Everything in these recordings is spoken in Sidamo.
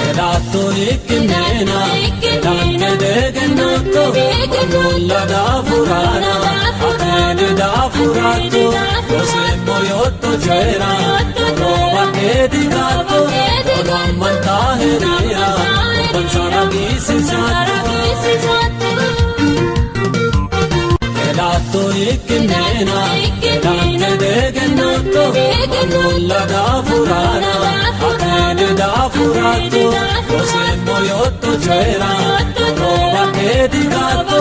Elato ikkinena Elante degenotto Manulla da furana Atene da furato Rosemmo yotto c'era Roma che di gatto Olo ammanta herira Pansara bisi satto Elato ikkinena Elante degenotto Manulla da furana Atene da furato Rosemmo yotto c'era Roma che di gatto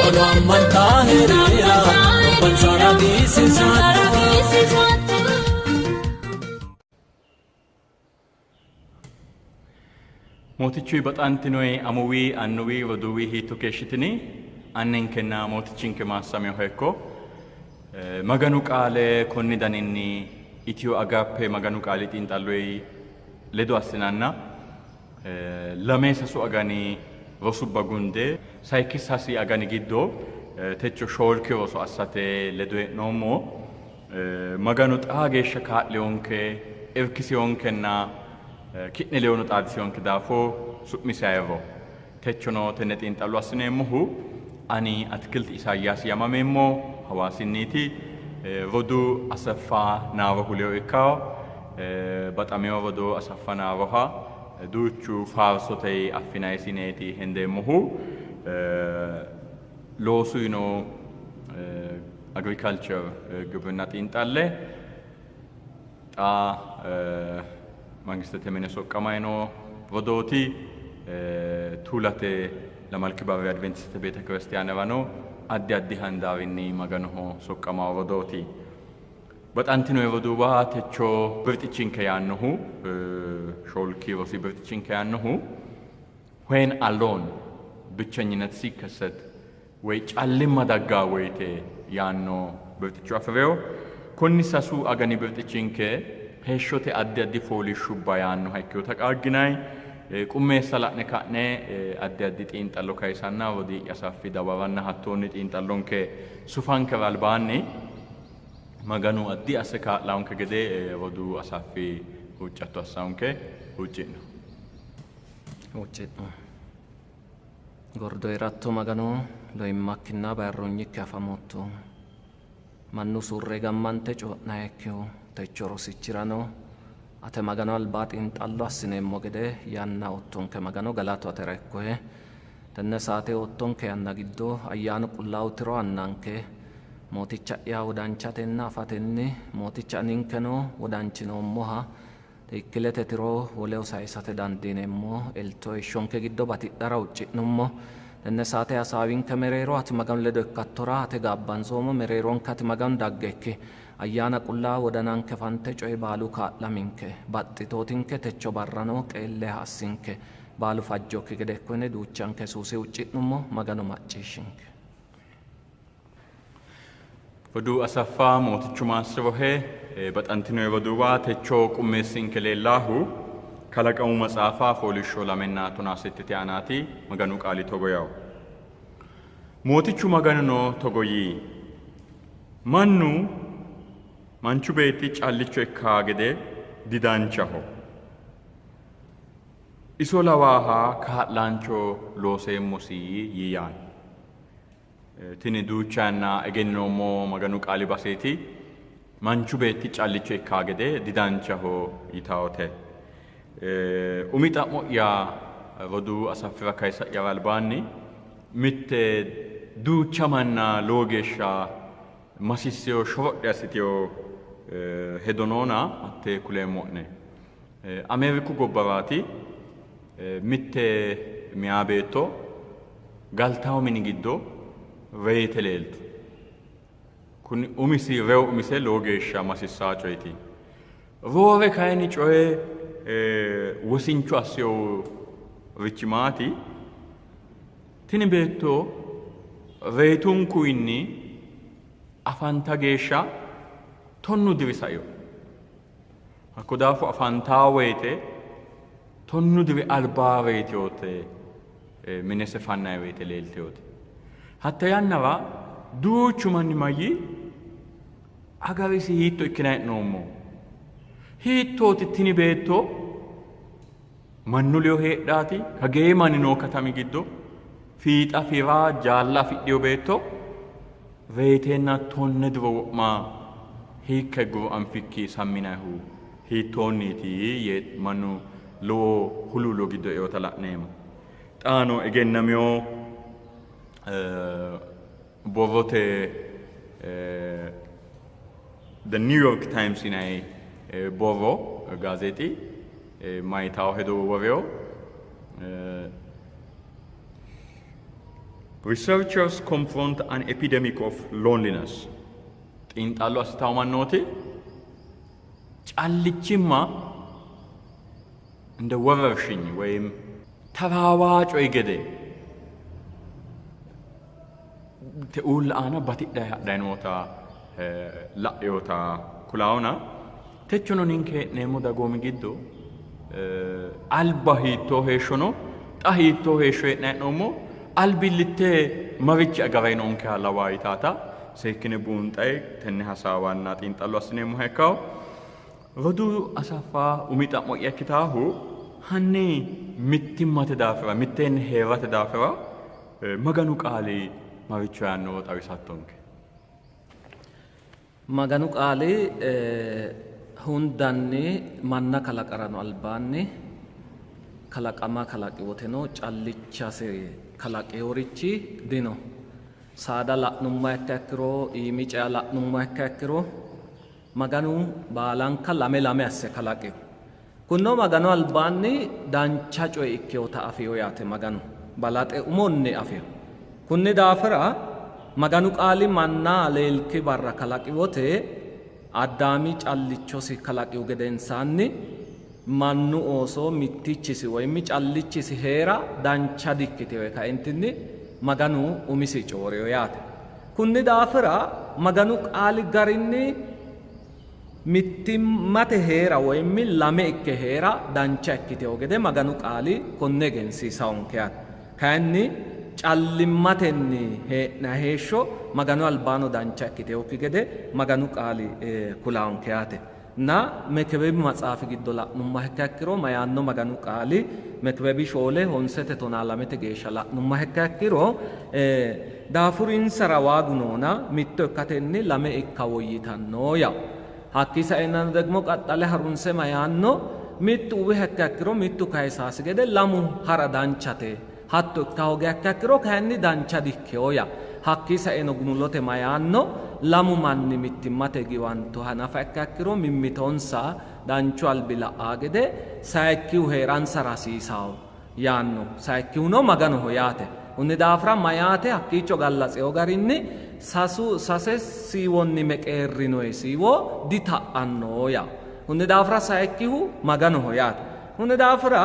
Olo ammanta herira Pansara bisi satto Mootichi baxaantinooy amuwii annuwii waduwii hiitu keeshitini annen kenna mootichinke maassame hekko maganu qaale konni daninni itiyo agappe maganu qaali xiinxalloy ledo assinanna lamee sasu agani rosubba gunde sayikkis hasi agani giddo techo shoolki roso assate ledo hee'noommo maganu xaa geeshsha kaa'leyonke irkiseyonkenna ki'ne leono xaadiseyonke daafo su'misayro techono tenne xiinxallo assineemmohu ani atikilti isaayyaas yamameemmo hawaasinniiti rodu asaffaa naarohu leyo ikkawo baxameyo rodo asaffaa naaroha duuchu faarsotey affinaysineeti hendeemmohu loosuyino agriculture ግብርና xiinxalle xaa Mangistete mine soqqamayno rodooti tuulate lamalkibawe adventiste beete kiristiyaanewano addi addi handaarinni maganoho soqqamawo rodooti baxantinoy roduwa techo birxichinke yaannohu shoolki rosi birxichinke yaannohu when alone ብቸኝነት ሲከሰት ወይ ጫልማ ዳጋ ወይቴ ያኖ ብርጥቹ አፍሬው ኮኒሳሱ አገኒ ብርጥቺንከ ሄሾቴ አዲ አዲ ፎሊሹባ ያኖ ሃይኪዮ ተቃግናይ ቁሜ ሰላኔ ካኔ አዲ አዲ ጢንጣሎ ካይሳና ወዲ ያሳፊ ዳባባና ሀቶኒ ጢንጣሎንከ ሱፋንከ ባልባኒ maganu addi aseka launke gede wodu asafi huccatto assaunke huccino gordo iratto maganu lo immakkinna barrognikki afamotto mannu surre gammante co'naekkihu techo rosichirano ate magano albaa xiinxallo assineemmo gede yanna ottonke magano galatu aterekkohe tenne saate ottonke yanna giddo ayyaanu qullaawtiro annanke mooticha'ya wodanchatenna afatenni mooticha ninkeno wodanchinoommoha ikkilete tiro woleho sayisate dandiineemmo elto ishonke giddo batidhara ucci'nummo tenne saate hasaawinke mereero ati maganu ledo ikkattora ate gaabbansoommo mereeronke ati maganu daggekki ayyaana qullaa wodananke fante coye baalu kaa'laminke baxxitootinke techo barrano qeelle assinke baalu fajjokki gede ikkone duuchanke suuse ucci'nummo maganu macciishshinke Vodu asaffa mootichu maassirohe baxantinoy voduwa techo qummeessinke leellahu kalaqamu matsaafaa foolishsho lamenna tonaasittite anaati maganu qaali togoyawo mootichu maganuno togoyi mannu manchu beetti callicho ikkaa gede didanchaho iso lawaaha kaa'laancho looseemmosi yiyaan tini duuchaanna egennoommo maganu qaali baseeti manchu beetti callicho ikkaa gede didanchaho yitawote umi xa'mo'ya rodu asaffira kaysa'ya albaanni mitte duucha manna lowo geeshsha masisseyo shoro'le assiteyo hedonoona hatte kuleemmo'ne ameeriku gobbaraati mitte meyaa beetto galtawo mini giddo reete leeltu kun umisi rew umise lowo geeshsha masissaa coyti roore kayinni coye wosinchu assiyo richimaati tini beetto reetunkuyinni afanta geeshsha tonnu diri sayo hakko daafo afantaa woyte tonnu diri albaa reetiyoote minese fannayi woyte leelteyoote hatta yannara duuchu manni mayyi agarisi hiitto ikkina he'noommo hiittooti tini beetto mannu leo heedhaati hagee mani noo katami giddo fiixa firaa jaalla fidhiyo beetto reeteenna tonne duro wo'maa hiikka guru anfikki samminahu hiittoonniiti yee mannu lowo huluulo giddo eewota la'neemo xaano egennameo borrote the New York Times inay borro gazeexi mayitawo hedo woreo researchers confront an epidemic of loneliness xiinxallo asitawo mannooti ጫልችማ እንደ ወረርሽኝ ወይም ተራዋጭ ገደ ተኡል አና ባቲዳ ዳይኖታ ላዮታ ኩላውና ተቹኖኒንከ ነሞ ዳጎሚ ጊዶ አልባሂቶ ሄሾኖ ጣሂቶ ሄሾ ነኖሞ አልቢልቴ ማብጭ አጋራይኖንከ አላዋይታታ ሰይክነ ቡንጣይ ተነ ሐሳባና ጢንጣሎ አስኔ ሙሄካው ወዱ አሳፋ ኡሚጣ ሞያኪታሁ ሀኒ ምትማተ ዳፍራ ምቴን ሄራተ ዳፍራ መገኑ ቃሊ ማብቻ ያነው ጣዊሳቶንከ maganu qaali hundanni manna kalaqarano albaanni kalaqama kalaqiwoteno callichase kalaqiworichi dino saada la'nummoha ikkiha ikkiro iimi cea la'nummoha ikkiha ikkiro maganu baalanka lame lame asse kalaqiwo kunno maganu albaanni dancha coye ikkewota afeyo yaate maganu balaxe umonni afeyo kunni daafira maganu qaali manna leelki barra kalaqiwote addaami callichosi kalaqiwu gedensaanni mannu ooso mittichisi woymi callichisi heera dancha dikkitewe kaentinni maganu umisi cooreyo yaate kunni daafira maganu qaali garinni mittimmate heera woymi lame ikke heera dancha ikkitewo gede maganu qaali konne egensiisawonke yaate kayinni callimmatenni hee'na heeshsho maganu albaano dancha ikkiteewokki gede maganu qaali kulaawonke yaate na mekebebi maxaafi giddo la'nummoha ikkiha ikkiro mayaanno maganu qaali mekebebi shoole honsete tonaa lamete geeshsha la'nummoha ikkiha ikkiro daafurinsara waagu noona mitto ikkatenni lame ikka woyyitanno yawu hakkii saeenano degmo qaxxale harunse mayaanno mittu uwiha ikkiha ikkiro mittu kayisaasi gede lamu hara danchate hatto ikka hoge ikkiha ikkiro kayinni dancha dikkeyo ya hakkii saeno gumulote mayaanno lamu manni mittimmate giwantoha nafa ikkiha ikkiro mimmitonsa danchu albi la'aa gede sayikkihu heeransara hasiisawo yaanno sayikkihuno maganoho yaate kunni daafira mayaate hakkiicho gallaxeyo garinni sase siiwonni meqeerrinoye siiwo dita'anno ya kunni daafira sayikkihu maganoho yaate kunni daafira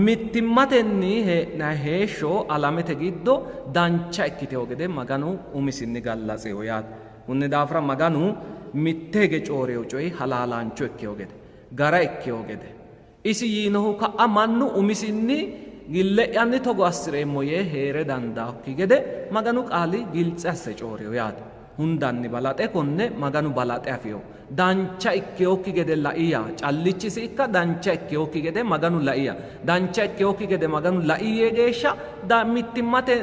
mittimmatenni hee'na heeshsho alamete giddo dancha ikkitewo gede maganu umisinni gallaxeyo yaate kunni daafira maganu mitte hige cooreyo coyi halaalaancho ikkeyo gede gara ikkeyo gede isi yiinohu ka'a mannu umisinni gille'yanni togo assireemmo yee heere dandaakki gede maganu qaali giltse asse cooreyo yaate hundanni balaxe konne maganu balaxe afiyo dancha ikkeyokki gede laiya callichisi ikka dancha ikkeyokki gede maganu laiya dancha ikkeyokki gede maganu laiye geeshsha mittimmate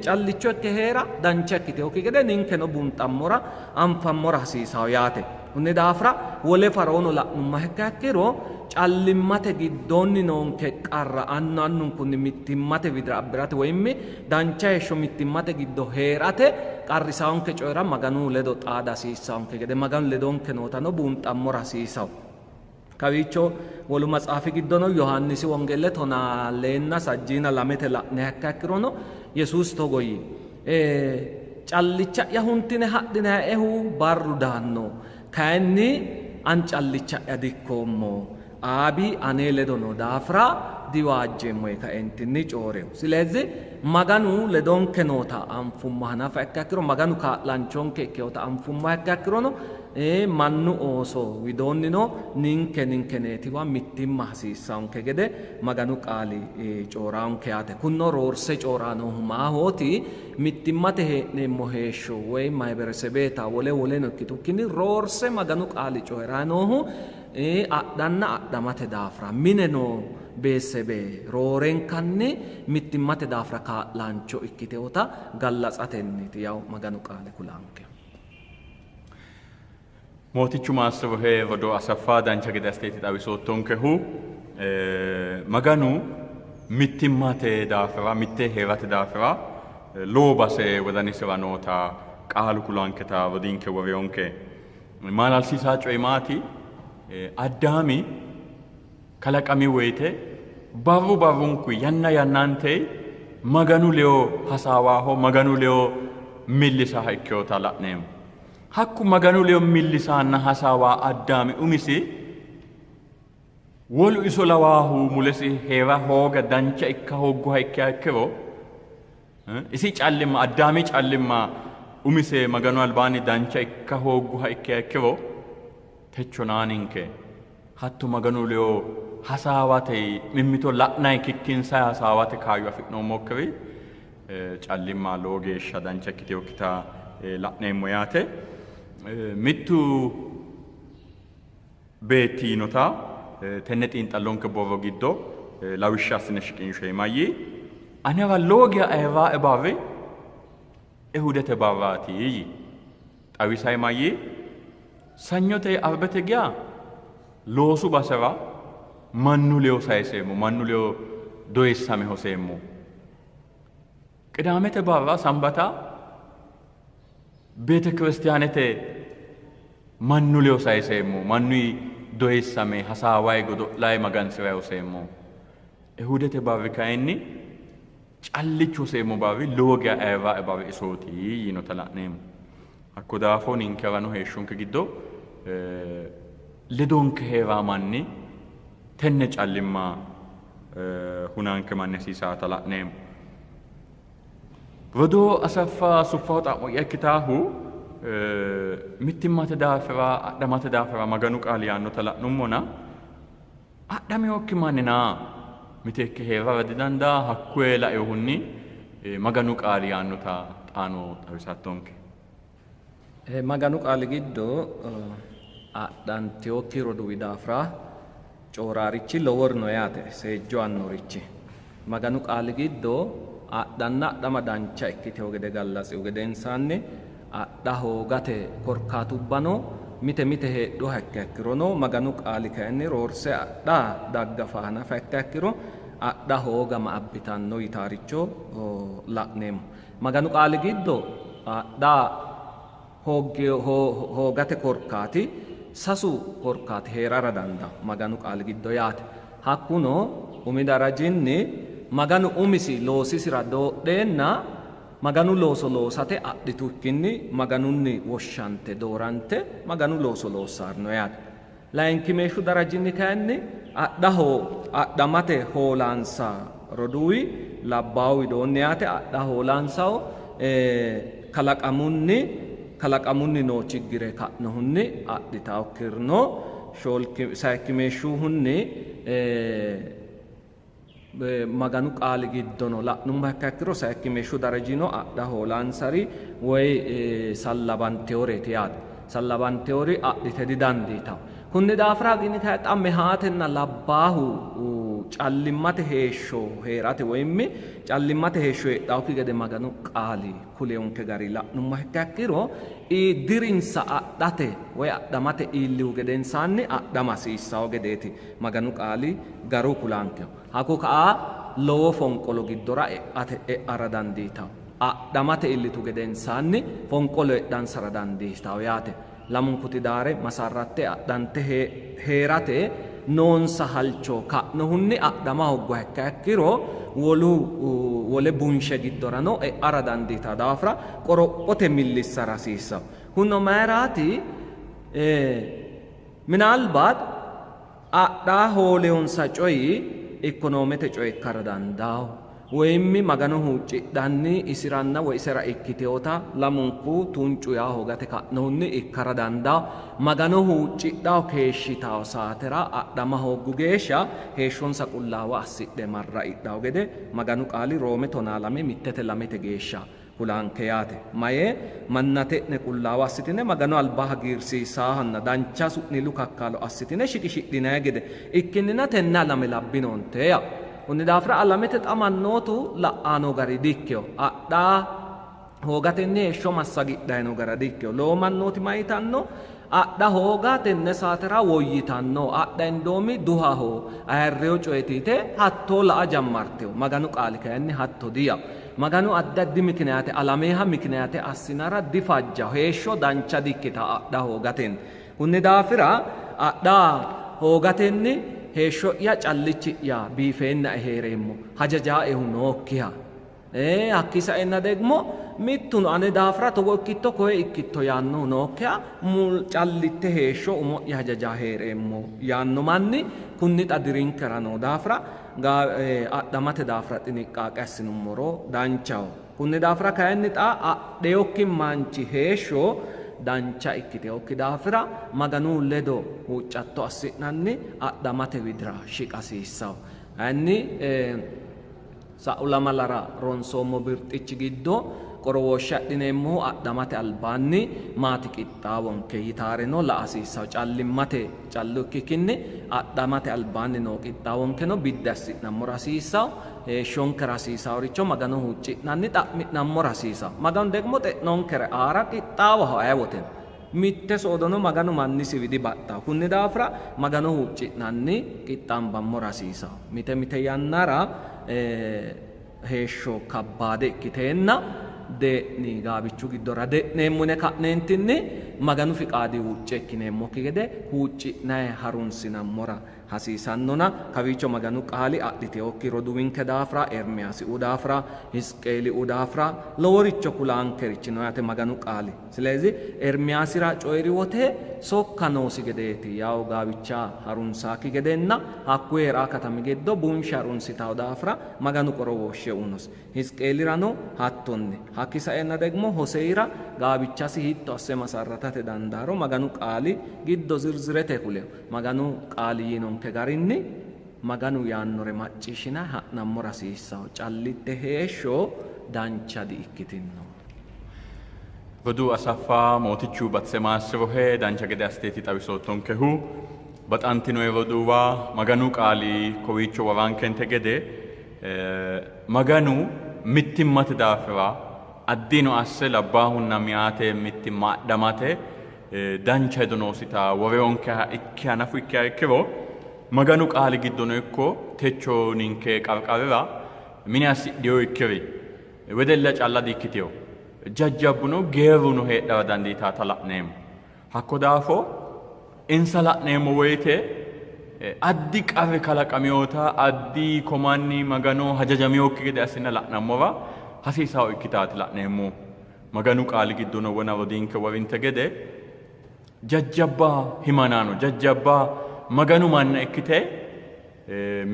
callicho ikke heera dancha ikkiteyokki gede ninkeno bunxammora anfammora hasiisawo yaate kunni daafira wole faroono la'nummoha ikkiha ikkiro callimmate giddoonni noonke qarra annu annunkunni mittimmate widira abbirate woyimmi dancha heeshsho mittimmate giddo heerate qarrisawonke coyira maganu ledo xaada hasiisawonke gede maganu ledonke nootano bunxammora hasiisawo kawiicho wolu maxaafi giddono yohannisi wongelle tonaaleenna sajjiina lamete la'niha ikkiha ikkirono yesuusi togoyi callicha'ya huntine hadhinaehu barru daanno kayinni an callicha'ya dikkoommo aabi ane ledo no daafira diwaajjeemmoye kaentinni cooreyo silezi maganu ledonke noota anfummoha nafa ikkiha ikkiro maganu kaa'lanchonke ikkewota anfummoha ikkiha ikkirono mannu ooso widoonnino ninkeneetiwa mittimma hasiissawonke gede maganu qaali cooraawonke yaate kunno roorse cooraanoohu maahooti mittimmate hee'neemmo heeshsho woy mayiberesebeeta woleno ikkitukkinni roorse maganu qaali cooraanoohu adhanna adhamate daafira mine noo beessebe roorenkanni mittimmate daafira kaa'laancho ikkiteewota gallatsatenniiti yaw maganu qaale kulaanke. Mootichu Maassabahee Rodoo Asaffaa dancha gede asteeti xawisoottonkehu maganu mittimmate daafira mittee heerate daafira lowo base wodanisira noota qaalu kulaanketa wodiinke woreyonke maalalsiisaa coyimaati addaami kalaqami woyte barru barrunku yanna yannante maganu leyo hasaawaaho maganu leyo millisaha ikkeyoota la'neemo. Hakku maganu leyo millisaanna hasaawaa addaami umisi wolu iso lawaahu mulesi heera hooga dancha ikka hogguha ikkiha ikkiro isi callimma addaami callimma umise maganu albaani dancha ikka hogguha ikkiha ikkiro techo naaninke hatto maganu leyo hasaawate mimmito la'nay kikkinsa hasaawate kaayyo afi'noommokkiri callimma lowo geeshsha dancha ikkiteyokkita la'neemmo yaate. Mittu beettiinota tenne xiinxallonke borro giddo lawishsha assine shiqinsheemayyi anera lowo geya ayirraa'e barri ehudete barraati xawisaymayyi sanyote arbete geya loosu basera mannu leyo sayiseemmo mannu leyo doyissame hoseemmo qidaamete barra sambata beete kiristiyaanete mannu leyo sayiseemmo mannuyi doyissame hasaawayi godo'layi magansirayi hoseemmo ehudete barri kayinni callichu hoseemmo barri lowo geya ayirraa'e barri isooti yinota la'neemmo. Hakko daafo ninkerano heeshshonke giddo ledonke heeraa manni tenne callimma hunaanke manni hasiisaata la'neemmo. Rodoo Asaffaa Suffaho xa'mo'ya ikkitaahu mittimmate daafira adhamate daafira maganu qaali yaannota la'nummona adhameyokki mannina miteekke heerara didandaa hakkuye laeyohunni maganu qaali yaannota xaano xawisattonke. Maganu qaali giddo adhanteyokki roduwi daafira cooraarichi loworno yaate seejjo annorichi maganu qaali giddo adhanna adhama dancha ikkiteyo gede gallatsihu gedensaanni adha hoogate korkaatubbano mite mite heedhuha ikkiha ikkirono maganu qaali kayinni roorse adha dagga faanafa ikkiha ikkiro adha hoogama abbitanno yitaaricho la'neemmo. Maganu qaali giddo adha hoogate korkaati sasu korkaati heerara dandawo maganu qaali giddo yaate. Hakkuno umi darajinni maganu umisi loosisira doodheenna maganu looso loosate adhitukkinni maganunni woshshante doorante maganu looso loossaarno yaate. Layinkimeeshshu darajinni kayinni adhamate hoolaansa roduwi labbaawu widoonni yaate adha hoolaansaho kalaqamunni noo chiggire ka'nohunni adhitaokkirno sayikkimeeshshuhunni maganu qaali giddono la'numma ikkiha ikkiro sayikkimeeshshu darajino adha hoolaansari woy sallabanteyoreeti yaate. Sallabanteyoori adhite didandiitawo. Kunni daafira gini kayi xa mehaatenna labbaahu callimmate heeshsho heerate woyimmi callimmate heeshsho heedhaawokki gede maganu qaali kuleyonke gari la'numma ikkiha ikkiro dirinsa adhate woy adhamate iillihu gedensaanni adhama hasiissawo gedeeti maganu qaali garu kulaankeho. Hakku ka'a lowo fonqolo giddora e'ara dandiitawo. Adhamate iillitu gedensaanni fonqolo e'dhansara dandiitawo yaate. Lamunkuti daare masarratte adhante heerate noonsa halcho ka'nohunni adhama hogguha ikkiha ikkiro wole bunshe giddorano e'ara dandiitawo daafira qorophote millissara hasiissawo. Kunno mayiraati minaalbaat adha hooleyonsa coyi ikkonoomete coyi ikkara dandawo woyimmi maganu huuccidhanni isiranna woy isera ikkiteyota lamunku tuncu yaa hogate ka'nohunni ikkara dandawo. Maganu huuccidhawo keeshshitawo saatera adhama hoggu geeshsha heeshshonsa qullaawa assidhe marra idhawo gede maganu qaali Roome 12 mittete lamete geeshsha kulanke yaate maye mannate'ne qullaawa assitine magano albaa hagiirsiisaahanna dancha su'nilu kakkaalo assitine shiqishidhinayi gede ikkinnina tenne alame labbinoonte ya kunni daafira alamete xamannootu la'aano gari dikkeyo adhaa hoogatenni heeshsho massagidhayino gara dikkeyo lowo mannooti mayitanno adha hooga tenne saatera woyyitanno adha indoomi duhaho ayirreyo coyitiite hattoo la'a jammarteyo maganu qaali kayinni hatto diya maganu addi addi mikinaate alameeha mikinaate assinara difajja heeshsho dancha dikkita adha hoogatenni kunni daafira adha hoogatenni heeshsho'ya callichi'ya biifeenna heereemmo hajajaa'ehu nookkiha hakkisa enna degmo mittuno ane daafira togo ikkitto koye ikkitto yaannohu nookkiha callitte heeshsho umo'ya hajajaa heereemmo yaanno manni kunni xa dirinkera noo daafira adhamate daafira xiniqqaaqe assinummoro danchaho kunni daafira kayinni xa adheyokki manchi heeshsho dancha ikkiteokki daafira maganu ledo huuccatto assi'nanni adhamate widira shiqasiissaho kayinni sa'u lamalara ronsoommo birxichi giddo qorowooshsha adhineemmohu adhamate albaanni maati qixxaawonke yitaareno la''asiissaho callimmate callu ikkikkinni adhamate albaanni noo qixxaawonkeno biddi assi'nammora hasiissaho heeshshonkera hasiisaworicho magano huucci'nanni xa'mi'nammora hasiissaho maganu degmo xe'nonkere aara qixxaawaho ayewoten mitte soodono maganu mannisi widi baxxaho kunni daafira magano huucci'nanni qixxaambammora hasiissaho mite mite yannara heeshsho kabbaade ikkiteenna de'ni gaabichu giddora de'neemmune ka'neentinni maganu fiqaadi huucce ikkineemmokki gede huucci'nayi harunsinammora hasiisannona kawiicho maganu qaali adhiteokki roduwinke daafira ermiyaasi'u daafira hisqeeli'u daafira loworicho kulaankerichi no yaate maganu qaali ስለዚህ ኤርሚያስራ ጮይሪ ወቴ ሶካ noosi gedeeti yawo gaabicha harunsaaki gedenna hakkuye heeraa katami giddo bunsha harunsitawo daafira maganu qorowooshshe unos hisqeelirano hattonni hakki saenna degmo hoseyira gaabichasi hitto asse masarratate dandaaro maganu qaali giddo zirzirete kuleyo maganu qaali yinonke garinni maganu yaannore macciishshina ha'nammora hasiissaho callitte heeshsho dancha di ikkitinno Vadu Asaffaa mootichuu Batsemasrohe dancha gede asteeti xawisootonkehu baxantinoe vaduwa maganu qaali kowiicho warankente gede maganu mittimmate daafira addino asse labbaahunna miyaate mittimma adhamate dancha hedo noosita woreonkeha ikkiha nafu ikkiha ikkiro maganu qaali giddono ikko techo ninke qarqarira mine assidhiyo ikkiri wedella calla di ikkiteyo jajjabbuno geeruno heedhara dandiitaata la'neemmo hakko daafo insa la'neemmo woyite addi qarri kalaqamiyoota addi komanni maganoo hajajamiyokki gede assine la'nammora hasiisawo ikkitaati la'neemmo maganu qaali giddono wona rodiinke warinte gede jajjabbaa himanaano jajjabbaa maganu manna ikkite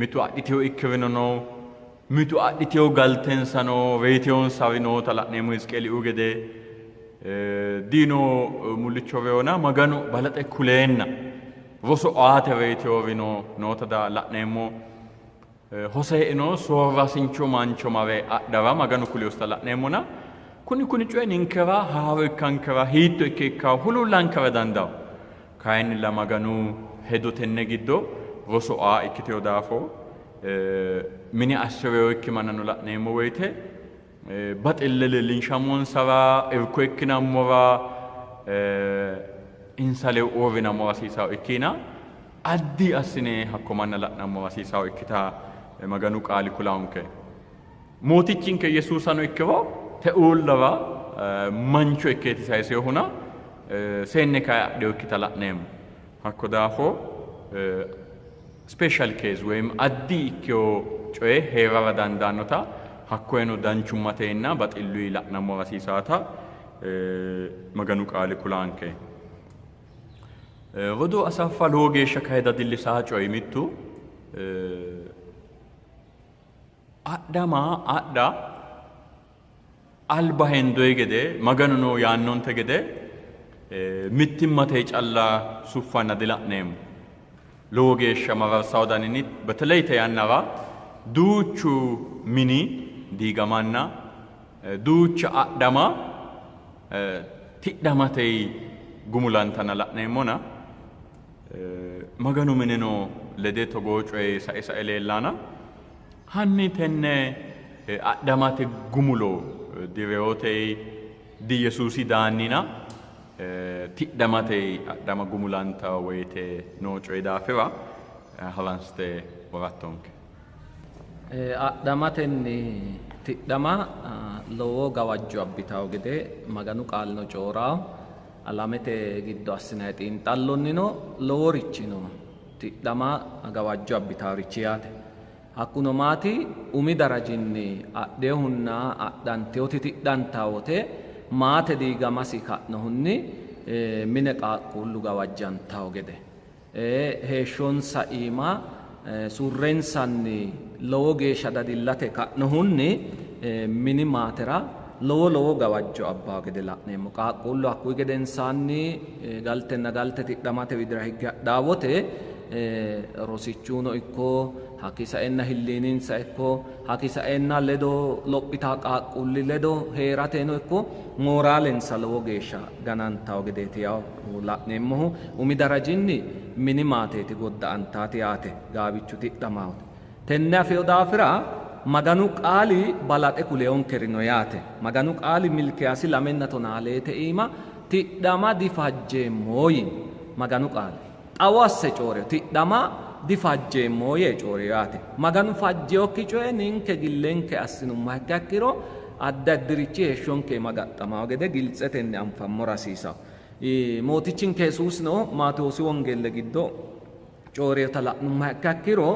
mitu adhiteyo ikkirino mitu adhiteyo galtensano reeteyonsari noota la'neemmo hisqeeli'u gede diino mullichoreyoona maganu balaxe kuleenna roso aate reeteyowino noota da la'neemmo hosee'ino soorrasincho mancho mare adhara maganu kuliyosta la'neemmona kuni coye ninkera haaro ikkankera hiitto ikke ikkawo hulullankera dandawo kayinnilla maganu hedo tenne giddo roso a ikkiteyo daafo mini assureyo ikki manano la'neemmo woyite baxille leellinshamonsara irko ikkinammora insale uurrinammora hasiisawo ikkiina addi assine hakko manna la'nammora hasiisawo ikkita maganu qaali kulaonke mootichinke yesuusano ikkiro te'uullara mancho ikkeeti sayiseyohuna seenne kayi adheyo ikkita la'neemmo hakko daafo special case ወይም አዲ ኢክዮ ጮዬ ሄራራ ዳንዳኖታ hakkoeno danchummateenna baxillu la'nammora hasiisaata maganu qaali kulaanke Vodu Asaffaa lowo geeshsha kaeda dillisaa coyi mittu adha alba hendoy gede maganuno yaannonte gede mittimmatee calla suffanna dila'neemmo lowo geeshsha mararsawo danini በተለይ ተያናራ ዱቹ ሚኒ diigamanna duucha adhama tidhamatei gumulantana la'neemmona maganu mineno lede togoo coye sa'e leellaana hanni tenne adhamate gumulo direewotei di Yesuusi daannina tidhamatei adhama gumulanta woyte noo coye daafira halanste warattonke. Adhamatenni tidhama lowo gawajjo abbitawo gede maganu qaalino cooraawo alamete giddo assinayi xiinxallonnino loworichi no tidhama gawajjo abbitaworichi yaate. Hakkuno maati umi darajinni adheehunna adhanteewoti tidhantaa wote maate diigamasi ka'nohunni mine qaaqquullu gawajjantawo gede heeshshonsa iima surrensanni lowo geeshsha dadillate ka'nohunni mini maatera lowo gawajjo abbaawo gede la'neemmo. Qaaqquullu hakkuyi gedensaanni galtenna galte tidhamate widira higge hadhaawote rosichuuno ikko hakki saenna hilliininsa ikko hakki saenna ledo lophitaa qaaqquulli ledo heerateno ikko mooraalensa lowo geeshsha ganantawo gedeeti yawo la'neemmohu umi darajinni mini maateeti godda'antaati yaate gaawichu tidhamaawoti. Tenne afeyo daafira maganu qaali balaxe kuleonkerino yaate. Maganu qaali Milkiyaasi 2:12 iima tidhama difajjeemmoo yini maganu qaali xawo asse coore tidhama difajjeemmoo yee coore yaate. Maganu fajjeokki coye ninke gillenke assinumma ikkiro addi addirichi heeshshonke magaxxamawo gede giltsetenni anfammora hasiisawo. Mootichinke Yesuusino Maatewoosi wongeelle giddo cooreeta la'numma ikkiro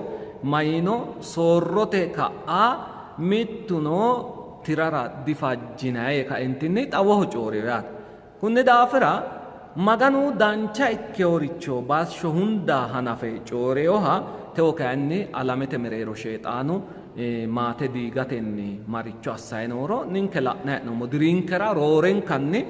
mayino soorrote ka'a mittuno tirara difajjinaye kaentinni xawoho cooreyo yaate. Kunni daafira maganu dancha ikkeworicho baasho hunda hanafe cooreyoha tewo kayinni alamete mereero sheexaanu maate diigatenni maricho assayi nooro ninke la'nayi he'noommo. Diriinkera roorenkanni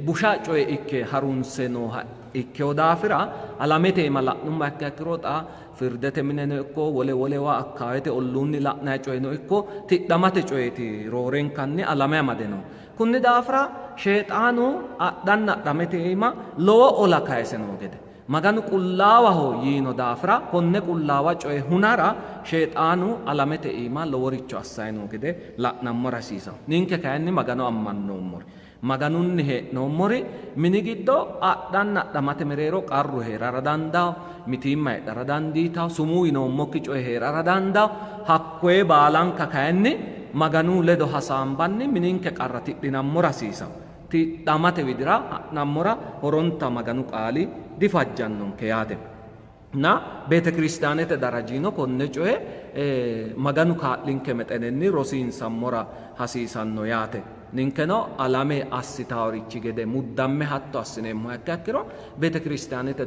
busha coye ikke harunse nooha ikkewo daafira alamete iima la'numma ikkiro xa firdete mineno ikko wolewa akkaawete olluunni la'nayi coyeno ikko tidhamate coyeeti roorenkanni alame amade no. Kunni daafira sheexaanu adhamete iima lowo ola kayise noo gede maganu qullaawaho yiino daafira konne qullaawa coye hunara sheexaanu alamete iima loworicho assayi noo gede la'nammora hasiisawo. Ninke kayinni magano ammannoommori maganunni hee'noommori mini giddo adhamate mereero qarru heerara dandaawo, mitiimma heedhara dandiitawo, sumuu yinoommokki coye heerara dandaawo. Hakkoye baalanka kayinni maganu ledo hasaambanni mininke qarra tidhinammora hasiisawo. Tidhamate widira ha'nammora horonta maganu qaali difajjannonke yaate. Na beete kiristaanete darajiino konne coye maganu kaa'linke mexenenni rosiinsammora hasiisanno yaate. Ninkeno alame assitaaworichi gede muddamme hatto assineemmoha ikkiro beete kiristaanete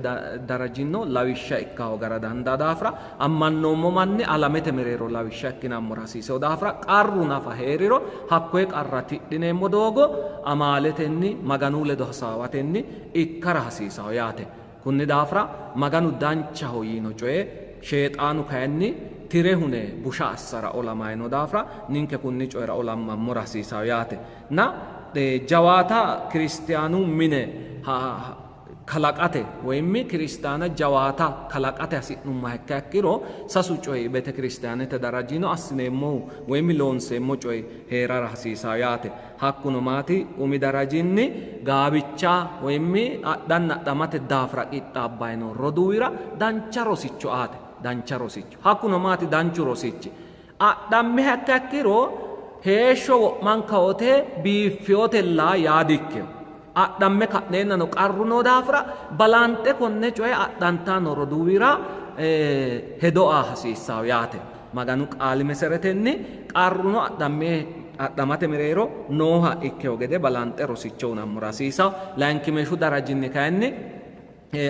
darajino lawishsha ikkawo gara dandaa daafira ammannoommo manni alamete mereero lawishsha ikkinammora hasiisewo daafira qarru nafa heeriro hakkoye qarra tidhineemmo doogo amaaletenni maganu ledo hasaawatenni ikkara hasiisawo yaate. Kunni daafira maganu danchaho yiino coye sheexaanu kayinni tire hune busha assara olamayino daafira ninke kunni coyra olammammora hasiisawo yaate. Na jawaata kiristiyaanu mine kalaqate woyimmi kiristaana jawaata kalaqate hasi'numma ikkiro sasu coyi beete kiristaanete darajino assineemmohu woyimmi loonseemmo coyi heerara hasiisawo yaate. Hakkuno maati umi darajinni gaabicha woyimmi adhamate daafira qixxaabbayino roduuwira dancha rosicho aate. Dancha rosicho hakkuno maati danchu rosichi adhammeha ikkiro heeshsho wo'manka wote biiffeyotella yaadikke adhamme ka'neennano qarru noo daafira balanxe konne coye adhantaano roduuwira hedo hasiissawo yaate. Maganu qaali meseretenni qarruno adhamate mereero nooha ikkewo gede balanxe rosicho unammora hasiisawo. Layinkimeeshu darajinni kayinni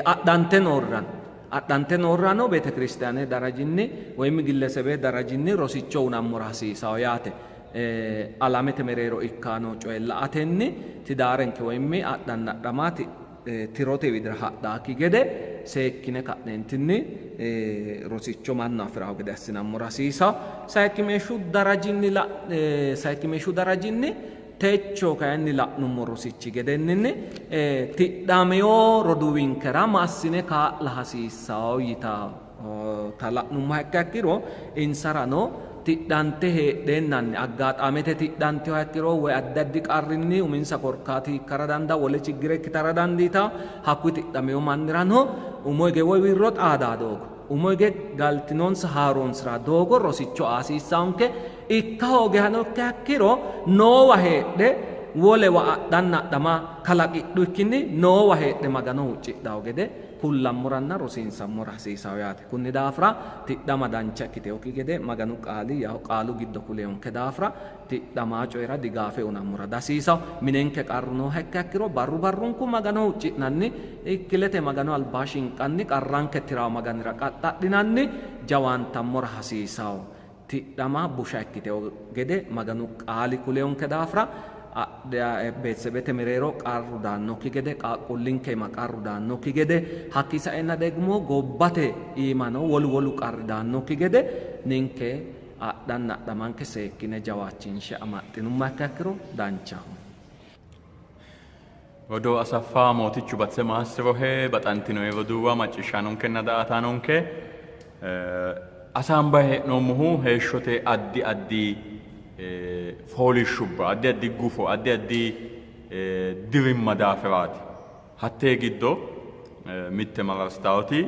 adhante noorrano beete kiristaane darajinni woyim gillesebe darajinni rosicho unammora hasiisawo yaate. Alamete mereero ikkaano coye la'atenni tidaarenke woyimmi adhamaati tirote widira hadhaakki gede seekkine ka'neentinni rosicho mannu afirawo gede assinammora hasiisawo. Sayikkimeeshshu darajinni techo kayinni la'nummo rosichi gedenninni tidhameyo roduuwinkera ma assine kaa'la hasiissawo yitawo ta la'nummoha ikkiha ikkiro insarano tidhante heedheennanni aggaaxaamete tidhanteho ikkiro woy addi addi qarrinni uminsa korkaati ikkara dandaa wole chiggire ikkitara dandiitawo hakkuyi tidhameyo mannirano umoyge woy wirro xaadaa doogo umoyge galtinonsa haaroonsira doogo rosicho hasiissawonke ikka hoogehano ikkiha ikkiro noowa heedhe wolewa adhanna adhama kalaqidhukkinni noowa heedhe magano huccidhawo gede kullammoranna rosiinsammora hasiisawo yaate. Kunni daafira tidhama dancha ikkitewoki gede maganu qaali yaw qaalu giddo kuleewonke daafira tidhamaa coyira digaafe unammora dasiisawo. Minenke qarru nooha ikkiha ikkiro barru barrunku magano hucci'nanni ikkilete magano albaa shinqanni qarranke tirawo maganira qaxxadhinanni jawaantammora hasiisawo. Tidhama busha ikkitewo gede maganu qaali kuleewonke daafira ቤተሰቤተ ሜሬሮ ቃሩ ዳኖኪ ገደ ቃቁልንከ ማቃሩ ዳኖኪ ገደ ሀኪሳኤና ደግሞ ጎባቴ ኢማኖ ወልወሉ ቃር ዳኖኪ ገደ ኒንከ አዳና ዳማንከ ሰኪነ ጃዋቺንሸ አማጥኑ ማካክሮ ዳንቻው ወዶ አሰፋ ሞቲቹ በተሰማ አስበው በጣንቲኖ የወዱዋ ማጭሻኖንከ ነዳአታኖንከ አሳምባሄ ኖሙሁ ሄሾቴ አዲ foolishshubba addi addi gufo addi addi dirimma daafiraati hattee giddo mitte mararstaawoti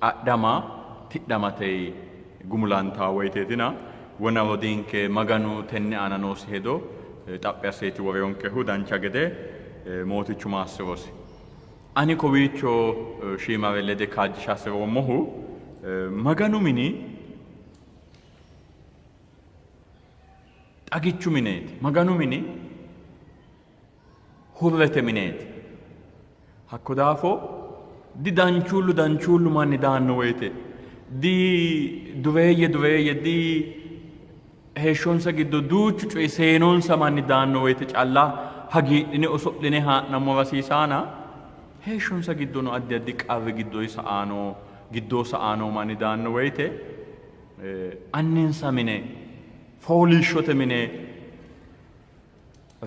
adhama tidhamatei gumulantaa woyteetina wona wodiinke maganu tenne aana noosi hedo xaphi asseeti woreyonkehu dancha gede mootichu maassirosi ani kowiicho shiimare lede kaajjishasiroommohu maganu mini agichu mineeti maganu mini hurrete mineeti hakko daafo di danchuullu manni daanno woyte di dureeyye di heeshshonsa giddo duuchu coyi seenonsa manni daanno woyte calla hagiidhine oso'line haa'nammo rasiisaana heeshshonsa giddono addi addi qarri giddoo sa'aanoo manni daanno woyte anninsa mine foolishshote mine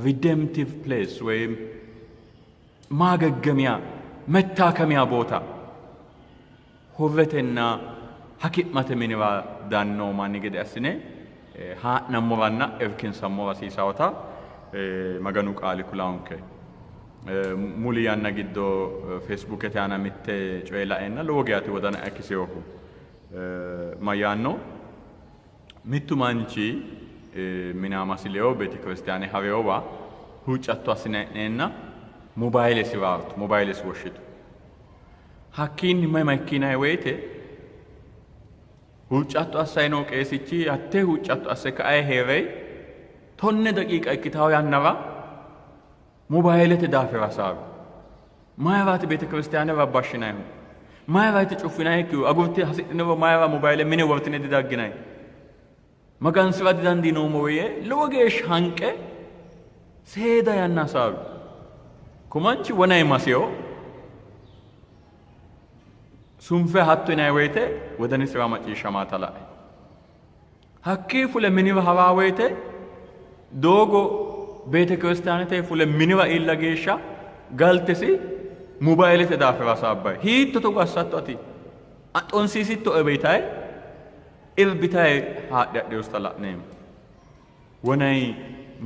redemptive place ወይም ማገገሚያ መታከሚያ ቦታ ሁረቴና ሐኪመተ ሚኒባ ዳኖ ማን ገደ አስኔ ሃናሞራና ኤርኪንሳሞራ ሲሳውታ መገኑ ቃሊ ኩላውንከ ሙሊያና ግዶ ፌስቡክ የታና ሚተ ጮይላኤና ለወጋያቲ ወዳና አክሲዮሁ ማያኖ mittu manchi minamasileyo beete ክርስቲያኔ ሀቤዮባ ሁጫቱ አስነኔና ሞባይል ሲዋርቱ ሞባይል ሲወሽቱ ሐኪን ማይማኪና ወይቴ ሁጫቱ አሳይኖ ቄሲቺ አቴ ሁጫቱ አሰካ አይ ሄሬ ቶነ ደቂቃ እክታው ያነባ ሞባይል ተዳፈራ ሳብ ማያባት ቤተ ክርስቲያኔ ባባሽና ይሁን ማያባት ጩፍና ይኩ አጉርቴ ሐሲጥነው ማያባ ሞባይል ምን ወርትነ ደዳግናይ magan sivadi dandino moye logesh hanke seda yanna sab kumanchi wanai masyo sumfe hatto inay wete wadani siwa machi shamatala hakki fule miniva hawa wete dogo bete kristiyanete fule miniva illa gesha galtesi mobile te dafira sabbay hitto to gassatto ati aton sisitto ebeytay ilbitay haadde ustalanem wonay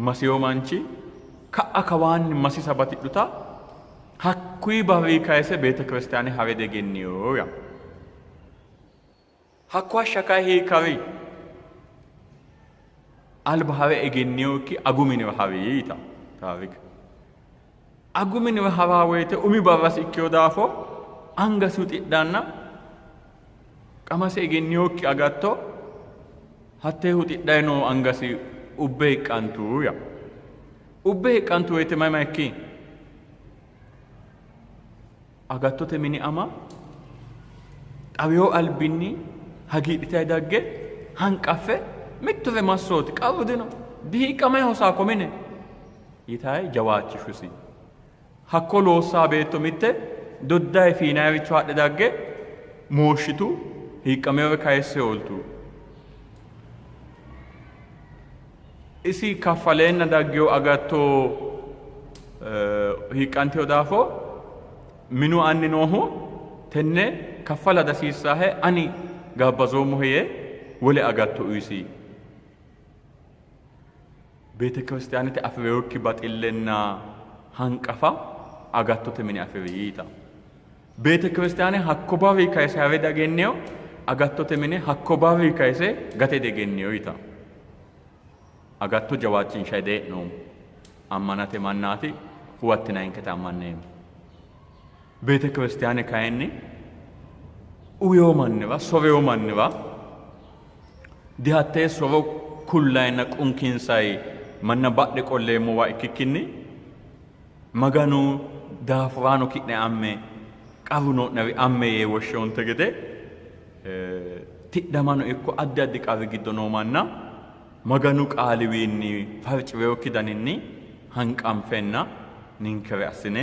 masiyo manchi ka akawan masisa batidduta hakkui bawi kayse bete kristiyane havede genniyo ya hakwa shakai hi kawi alba have egenniyo ki agumini hawi ita tawik agumini hawa wete umi bavas ikkiyo dafo anga sutiddanna kamase egenniyo ki agatto hatte hutiddaino angasi ubbe qantuya ubbe qantu wete maymakki agattote mini ama xawiyo albinni hagidhitay dagge hanqafe mittove massoti qawdino diiqamay hosa komine yitay jawaachi shusi hakko loossa beetto mitte doddaa fiinaawicho haadhe dagge mooshshitu hiiqqameewe kayisse ooltu. isi kaffaleenna daggeyo agatto hiiqqanteyo daafo minu anni noohu tenne kaffala dasiissaahe ani gaabbazoommohe yee wole agatto uyisi. ቤተ ክርስቲያንት አፍሬዎች ባጥልና ሃንቀፋ አጋቶተ ምን አፍሬይታ ቤተ ክርስቲያን ሀኮባዊ ካይሰ ያበዳገኘው አጋቶተ ምን ሀኮባዊ ካይሰ ገተ ደገኘው ይታ አጋቶ ጀዋችን ሻይደ ነው አማናተ ማናቲ ሁወትናይን ከታማነም ቤተ ክርስቲያን ካይኒ ኡዮ ማንባ ሶቬዮ ማንባ ዲሃቴ ሶቮ ኩላይና ቁንኪንሳይ manna badhe qolleemmo waa ikkikkinni maganu daafuraano ki'ne amme qabuno nawi amme yee woshshoonte gede tidhamano ikko addi addi qawi giddo noo manna maganu qaaliwiinni farciweokki daninni hanqanfenna ninkere assine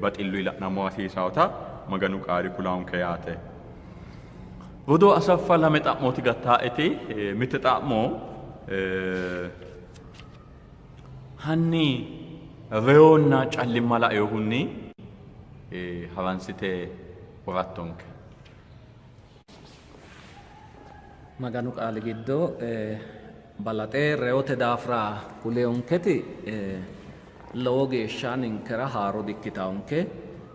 baxillu ila'nammo hasiisaawota maganu qaali kulaanke yaate. Godoo asaffa lame xa'mooti gattaa'eti mitte xa'mo hanni reyoonna callimma la'eyohunni haransite qorattonke. Maganu qaali giddo balaxee reyote daafira kuleyonketi lowo geeshsha ninkera haaro dikkitaonke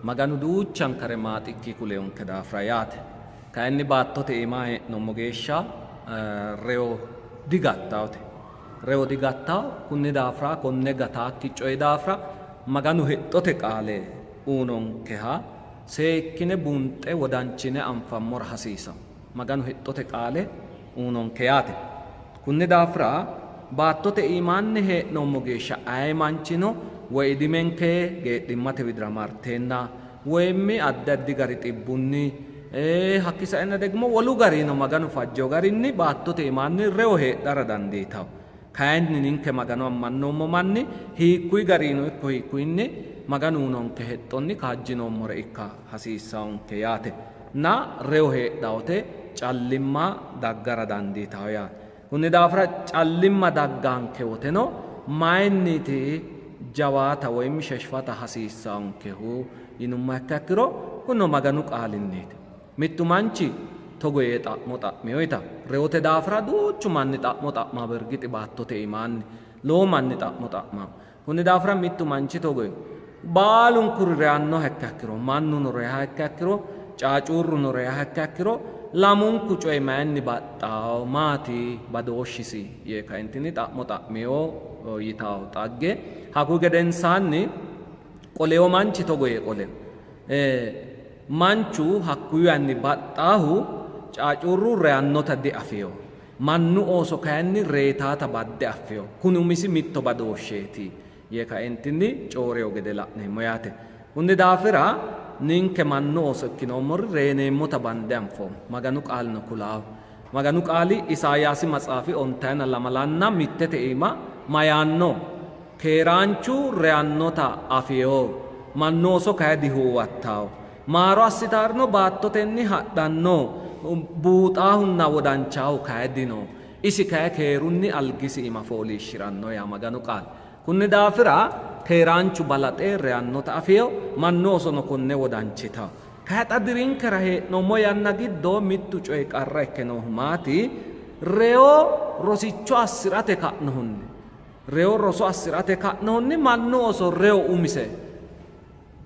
maganu duuchankare maaxikki kuleyonke daafira yaate. Kayinni baattote iima hee'nommo geeshsha reyo digattaote. Reyo digattawo kunni daafira konne gataakki coyi daafira maganu hexxote qaale uunonkeha seekkine bunxe wodanchine anfammora hasiisawo. Maganu hexxote qaale uunonke yaate. Kunni daafira baattote iimaanni hee'nommo geeshsha aye manchino woy idimenke geedhimmate widira marteenna woyimmi addi addi gari xibbunni hakki saenna degmo wolu garino maganu fajjeyo garinni baattote iimaanni reyo heedhara dandiitawo. Kayinni ninke maganu ammannoommo manni hiikkuyi garino ikko hiikkuyinni maganu uunonke hexxonni kaajjinoommore ikka hasiissaonke yaate. Na reyo heedhawote callimma daggara dandiitawo yaate. Kunni daafira callimma daggaanke woteno mayinniti jawaata woyim sheshfata hasiissaonkehu yinumma ikkiro kunno maganu qaalinniiti. Mittu manchi togo yee xa'mo xa'meyoyta reyote daafira duuchu manni xa'mo xa'ma bergixi baattote iimaanni lowo manni xa'mo xa'ma. Kunni daafira mittu manchi togo baalunkuri reyannoha ikkiro mannuno reyaha ikkiro caacuurruno reyaha ikkiro lamunku coyi mayinni baxxawo maati badooshshisi yee kaentini xa'mo xa'meyo yitawo xagge haku gedensaanni qoleyo manchi togo yee qoleyo manchu hakkuyu yanni baxxaahu caacuurru reyannota diafeyo mannu ooso kayinni reetaata badde affeyo kuni umisi mitto badooshsheeti yee kaentinni cooreyo gede la'neemmo yaate. Kunni daafira ninke mannu ooso ikkinoommori reeneemmota bande anfoommo. Maganu qaalino kulaawo. Maganu qaali Isaayaasi matsaafi ontayina lamalanna mittete iima mayaanno keeraanchu reyannota afeyo mannu ooso kayi dihuwattawo maaro assitaarino baattotenni hadhanno buuxaahunna wodanchaahu kayi dino isi kayi keerunni algisi ima fooliishshiranno yaa maganu qaali. Kunni daafira keeraanchu balaxee reyannota afeyo mannu oosono konne wodanchitawo. Kayi xa dirinkera hee'nommo yanna giddo mittu coyi qarra ikke noohu maati reyo rosicho assirate ka'nohunni reyo roso assirate ka'nohunni mannu ooso reyo umise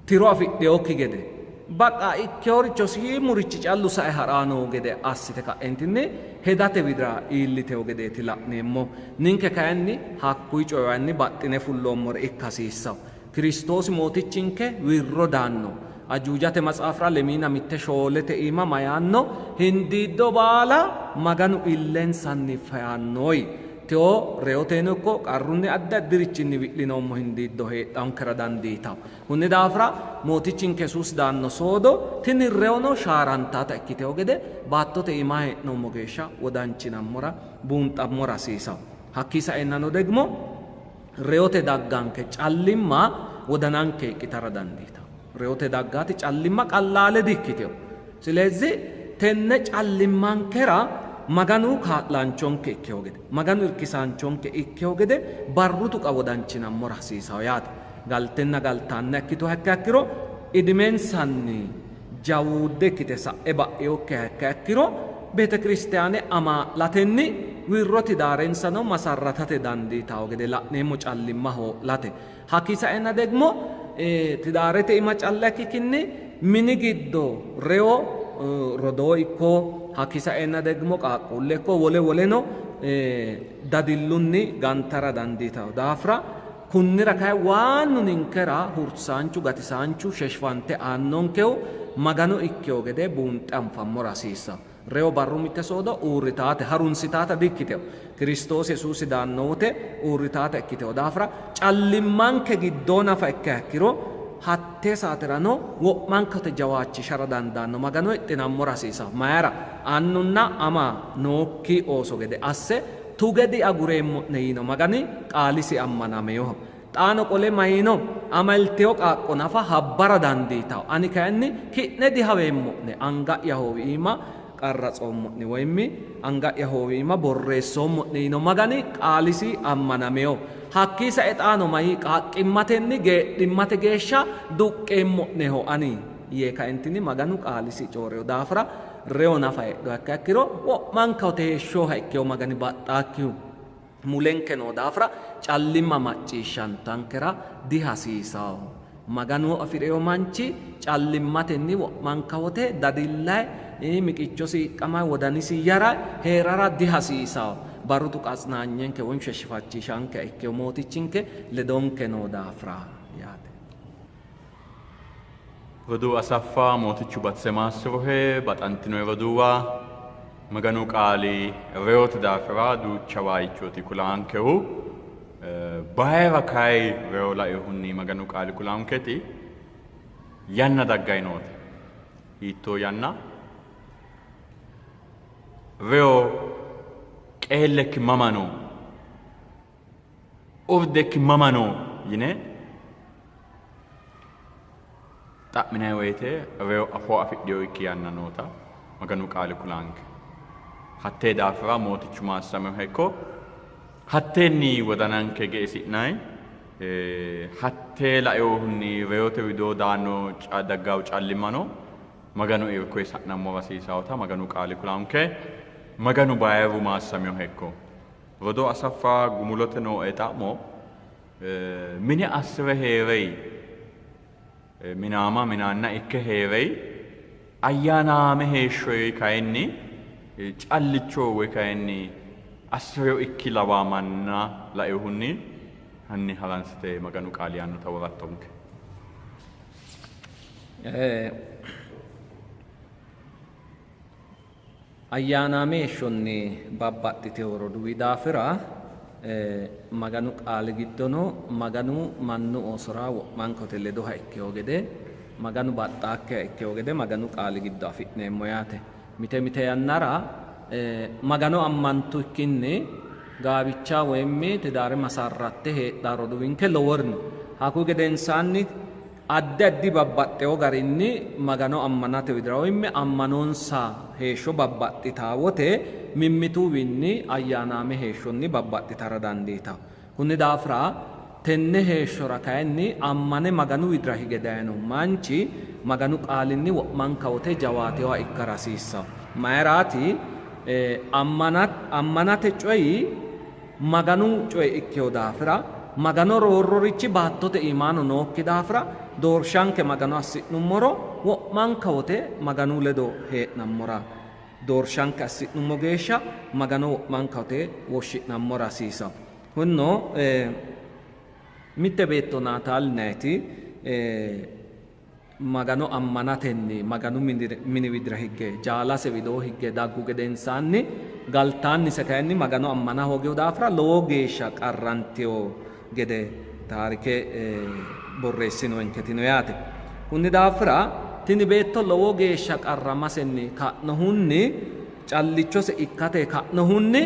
tiro afidheyokki gede baqa ikkeyoricho siimurichi callu sae haraano gede assite ka'entinni hedate widira iilliteyo gedeeti la'neemmo. Ninke kayinni hakkuyi coyiwanni baxxine fulloommore ikka hasiissawo. Kiristoosi mootichinke wirro daanno ajuujate matsaafira lemiina mitte shoolete iima mayaanno hindiiddo baala maganu illensanni fayannoyi teo reyoteeno ikko qarrunni addi addirichinni wi'linoommo hindiiddo heedhankera dandiitawo. Kunni daafira mootichinke Yesuus daanno soodo tini reyono shaarantaata ikkiteyo gede baattote iima hee'noommo geeshsha wodanchinammora buunxammora hasiisawo. Hakkii saennano degmo reyote dagganke callimma wodananke ikkitara dandiitawo. reyote daggati callimma qallaale dikkiteho. Silezzi tenne callimmankera maganu kaa'laanchonke ikkeho gede, maganu irkisaanchonke ikkeho gede barru tuqa wodanchinammora hasiisaho yaate. Galtenna galtaanna ikkituha ikkiha ikkiro idimensanni jawuudde ikkite sa'e ba'eyokkiha ikkiha ikkiro ቤተ ክርስቲያኔ አማላቴኒ ዊሮቲ ዳሬንሰኖ ማሳራታቴ ዳንዲታው ገደ ላኔሞ ጫልማ ሆላቴ ሀኪሳኤና ደግሞ ትዳሬቴ ኢማጫላኪኪኒ ሚኒ ጊዶ ሬዮ ሮዶ ኢኮ ሀኪሳኤና ደግሞ ቃቁሌ እኮ ወለ ወለ ነው ዳዲሉኒ ጋንተራ ዳንዲታው ዳፍራ ኩኒራ ካይ ዋኑ ኒንከራ ሁርሳንቹ ጋቲሳንቹ ሸሽፋንቴ አኖንኬው ማጋኖ ኢኬው ገደ ቡንጣንፋሞራ ሲሳ Reo barru mitte soodo uurritaate harunsitaata dikkiteho. Kiristoos Yesuusi daannoote uurritaata ikkiteho daafira callimmanke giddoo nafa ikkiha ikkiro hattee saaterano wo'mankote jawaachishara dandaanno magano hidhinammora hasiisaho. Mayira annunna ama nookkii ooso gede asse tugedi agureemmo'ne yino magani qaalisi ammanameyoho. Xaano qole mayino amalteyo qaaqqo nafa habbara dandiitaho. Ani kayinni ki'ne dihaweemmo'ne anga'ya hoowiima qarratsoomma'ni woyimmi anga'ya hoowiima borreessoomma'ni yino magani qaalisi ammanameyo. Hakkii sa'e xaano mayi qaaqqimmatenni geedhimmate geeshsha duqqeemmo'neho ani yee kaentini maganu qaalisi cooreo daafira reo nafa heedho akka ikkiro wo'mankawote heeshshooha ikkeho magani baxxaakkihu mulenke noo daafira callimma macciishshantankera dihasiisaho. Maganu afireyo manchi callimmatenni wo'mankawote dadillayi miqichosi qama wodanisi yara heerara dihasiisaho. Barru tuqaasnaanyenke woyim sheshifachishanke ikkeyo mootichinke ledonke noo daafira yaate. Vadu Asaffaa mootichu Batsemasrohe baxantinoe vaduwa maganu qaali reyote daafira duucha waayichooti kulaankehu baay'ee kaay reyo laehunni maganu qaali kulaanketi yanna daggayinoote hiittoo yanna reyo qeellekki mamano urdekki mamano yine xa'minayi woyite reyo afoo afidhiyo ikki yanna noota maganu qaali kulaanke hattee daafira mootichu maassameho hekko hatteenni wodananke geesi'nayi hattee laeyohunni reyote widoo daanno daggaawu callimmano maganu irkoyi sa'nammora hasiisawota maganu qaali kulaanke maganu baayiru maassameho hekko Rodoo Asaffaa gumulote noo'e xa'mo mine assire heereyi minaama minaanna ikke heereyi ayyaanaame heeshshoyi kayinni callicho woy kayinni assireo ikki lawaamanna laehunni hanni haransite maganu qaali yaannota worattonke. Ayyaanaame heeshshonni babbaxxiteyo roduwi daafira maganu qaali giddono maganu mannu oosora wo'mankote ledoha ikkeyo gede maganu baxxaakkeha ikkeyo gede maganu qaali giddo afi'neemmo yaate. Mite mite yannara magano ammantu ikkinni gaabicha woyimmi tidaare masarratte heedha roduwinke loworni haku gedensaanni addi addi babbaxxeyo garinni magano ammanate widira woyimmi ammanonsa heeshsho babbaxxitaawote mimmituwinni ayyaanaame heeshshonni babbaxxitara dandiitawo. Kunni daafira tenne heeshshora kayinni ammane maganu widira hige dayino manchi maganu qaalinni wo'mankawote jawaatewa ikkara hasiissawo. Mayiraati ammanate coyi maganu coyi ikkeyo daafira magano roorrorichi baattote iimaano nookki daafira doorshanke magano assi'nummoro wo'mankawote maganu ledo hee'nammora doorshanke assi'nummo geeshsha magano wo'mankawote woshshi'nammora hasiisawo. Kunno mitte beetto naataalinayiti magano ammanatenni maganu mini widira higge jaalase widoo higge daggu gedensaanni galtaannise kayinni magano ammana hoogeyo daafira lowo geeshsha qarranteyo gede taarike borreessinoenketino yaate. Kunni daafira tini beetto lowo geeshsha qarramasenni ka'nohunni callichose ikkate ka'nohunni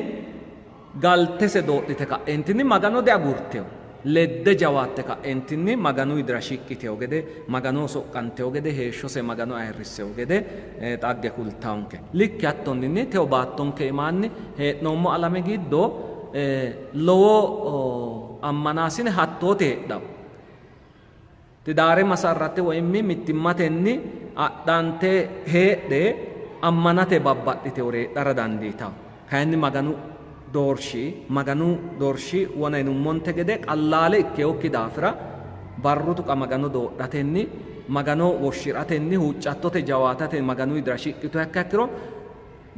galtese doodhite ka'eentinni magano diagurteyo ledde jawaatte ka'entinni maganu widira shiqqiteyo gede maganoho soqqanteyo gede heeshshose magano ayirrisseyo gede xagge kultawonke likki hattonninni tewo baattonke imaanni hee'noommo alame giddo lowo ammanaasine hattoote heedhawo tidaare masarrate woyimmi mittimmatenni adhante heedhe ammanate babbaxxiteewore heedhara dandiitawo kayinni maganu doorshi wona yinummonte gede qallaale ikkeyokki daafira barru tuqa magano doodhatenni magano woshshiratenni huuccattote jawaatate maganu widira shiqqito yakka ikkiro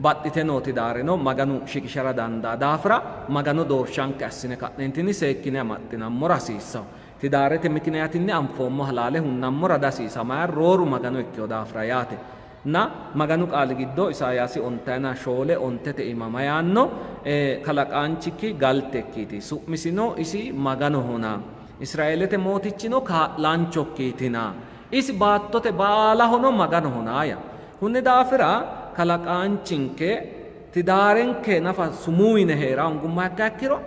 baxxite nooti daareno maganu shiqishara dandaa daafira magano doorshanke assine ka'neentinni seekkine amaxxinammora hasiissawo tidaarete mikniyaatinni anfoommo halaale hunnammora dasiisa maa rooru magano ikkeyo daafira yaate na maganu qaali giddo Isaayaasi ontayina shoole ontete imama yaanno kalaqaanchikki galtekkiiti su'misino isi maganohona Israa'eelete mootichino kaa'laanchokkiitina isi baattote baalahono maganohona ya kunni daafira kalaqaanchinke tidaarenke nafa sumuuyine heera ongumma yakka ikkiro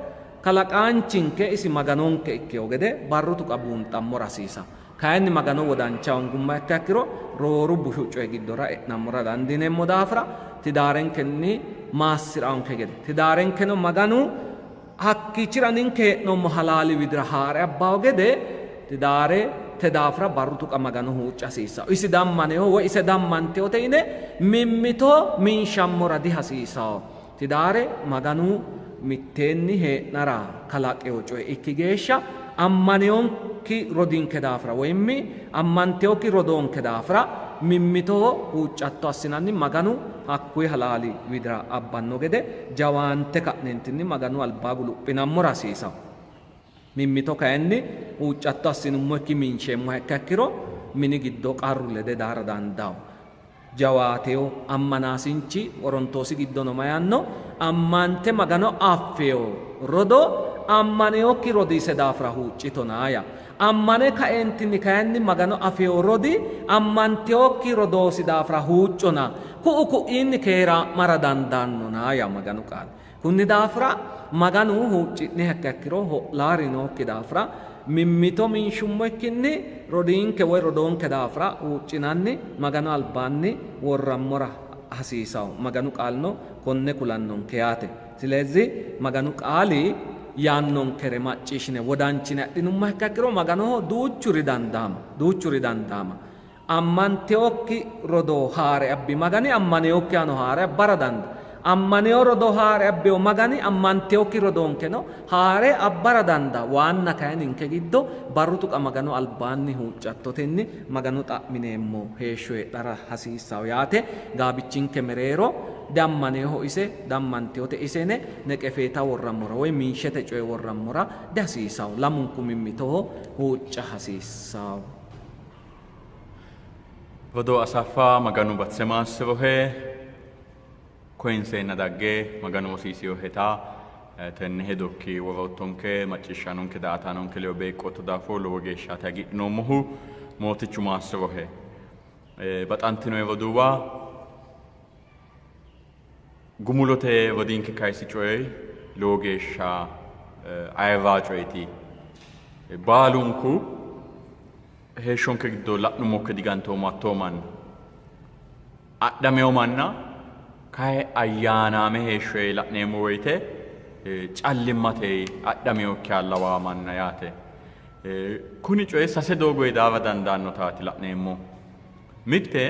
kalaqaanchinke isi maganonke ikkeyo gede barru tuqa buunxammora hasiisa kayinni magano wodancha ongumma yakka ikkiro rooru bushu coye giddora e'nammora dandiineemmo daafira tidaarenkenni maassiraonke gede tidaarenkeno maganu hakkiichira ninke hee'noommo halaali widira haare abbawo gede tidaare te daafira barru tuqa magano huucca hasiisawo isi dammaneho woy ise dammanteyote yine mimmito minshammora dihasiisawo tidaare maganu mitteenni hee'nara kalaqeyo coye ikki geeshsha ammaneyonki rodinke daafira woyimmi ammanteyokki rodoonke daafira mimmitoho huuccatto assinanni maganu hakkuyi halaali widira abbanno gede jawaante ka'neentinni maganu albaa guluphinammora hasiisawo mimmito kayinni huuccatto assinummo ikki minsheemmo ikka ikkiro mini giddo qarru lede daara dandaawo jawaateyo ammanaasinchi Qorontoosi giddono mayanno ammante magano affeyo rodo ammaneyokki rodiise daafira huuccitonaya ammane kaentinni kayinni magano afeyo rodi ammanteyokki rodoosi daafira huuccona ku'u ku'iinni keeraa'mara dandaannonaya maganu qaali kunni daafira maganu huucci'ne hakka ikkiro ho'laarinokki daafira mimmito minshummo ikkinni rodiinke woy rodoonke daafira huuccinanni maganu albaanni worrammora hasiisawo maganu qaalino konne kulannonke yaate silezi maganu qaali yaannonkere macciishine wodanchine adhinumma ikka ikkiro maganoho duuchuri dandaama ammanteyokki rodoo haare abbi magani ammaneyokki ano haare abbara danda ammaneyo rodoo haare abbeyo magani ammanteyokki rodoonkeno haare abbara danda waanna kayi ninke giddo barru tuqa magano albaanni huuccattotenni magano xa'mineemmo heeshsho heedhara hasiissawo yaate gaabichinke mereero dammaneho ise dammanteyote isene neqefeeta worrammora woy miinshete coye worrammora dihasiisawo lamunku mimmitoho huucca hasiissawo Rodoo Asaffaa maganu batsemaassirohe koyinseenna dagge maganu hosiisiyo hetaa tenne hedokki woroottonke macciishshanonke daa''ataanonke leyo beeqqoto daafo lowo geeshshaati hagiidhinoommohu mootichu maassirohe baxantinoe roduuwa gumulote rodiinke kayisi coye lowo geeshsha ayirraa coyeeti baalunku heeshshonke giddo la'nummokke digantoommo attooman adhameyo manna kaye ayyaanaame heeshshoe la'neemmo woyte callimmatey adhameyokki allawaa manna yaate kuni coye sase doogoye daara dandaannotaati la'neemmo mitte